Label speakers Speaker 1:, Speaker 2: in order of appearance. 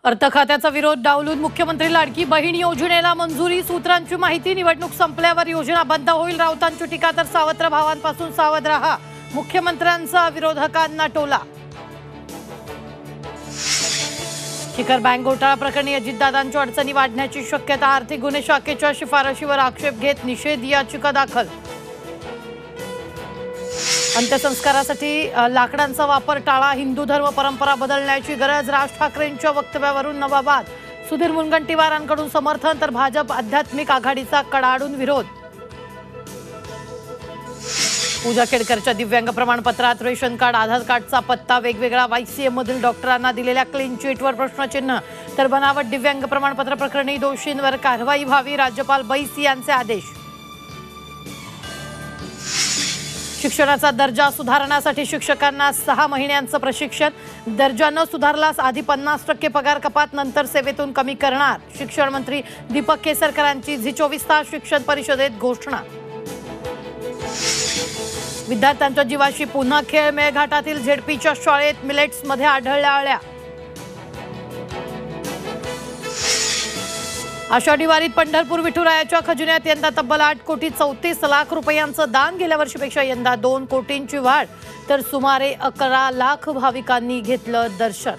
Speaker 1: अर्थ खात्याचा विरोध डावलून मुख्यमंत्री लाडकी बहीण योजनेला मंजुरी। सूत्रांची माहिती, निवडणूक संपल्यावर योजना बंद होईल। राऊतांची टीका तर सावत्र भावांपासून सावध राहा, मुख्यमंत्र्यांचा विरोधकांना टोला। शिखर बँक घोटाळा प्रकरणी अजितदादांच्या अडचणी वाढण्याची शक्यता। आर्थिक गुन्हे शाखेच्या शिफारशीवर आक्षेप घेत निषेध याचिका दाखल। अंत्यसंस्कारासाठी लाकडांचा वापर टाळा, हिंदू धर्म परंपरा बदलण्याची गरज। राज ठाकरेंच्या वक्तव्यावरून नवा वाद। सुधीर मुनगंटीवारांकडून समर्थन तर भाजप आध्यात्मिक आघाडीचा कडाडून विरोध। पूजा केडकरच्या दिव्यांग प्रमाणपत्रात रेशन कार्ड, आधार कार्डचा पत्ता वेगवेगळा। YCM मधील डॉक्टरांना दिलेल्या क्लीन चिटवर प्रश्नचिन्ह। तर बनावट दिव्यांग प्रमाणपत्र प्रकरणी दोषींवर कारवाई व्हावी, राज्यपाल बैस यांचे आदेश। शिक्षणाचा दर्जा सुधारण्यासाठी शिक्षकांना 6 महिन्यांचं प्रशिक्षण। दर्जा न सुधारल्यास आधी 50% पगार कपात, नंतर सेवेतून कमी करणार। शिक्षण मंत्री दीपक केसरकरांची झी 24 तास शिक्षण परिषदेत घोषणा। विद्यार्थ्यांच्या जीवाशी पुन्हा खेळ। मेळघाटातील झेडपीच्या शाळेत मिलेट्समध्ये आढळल्या अळ्या। आषाढी वारीत पंढरपूर विठुरायाच्या खजिन्यात यंदा तब्बल 8,34 लाख रुपयांचं दान। गेल्या वर्षीपेक्षा यंदा 2 कोटींची वाढ, तर सुमारे 11 लाख भाविकांनी घेतलं दर्शन।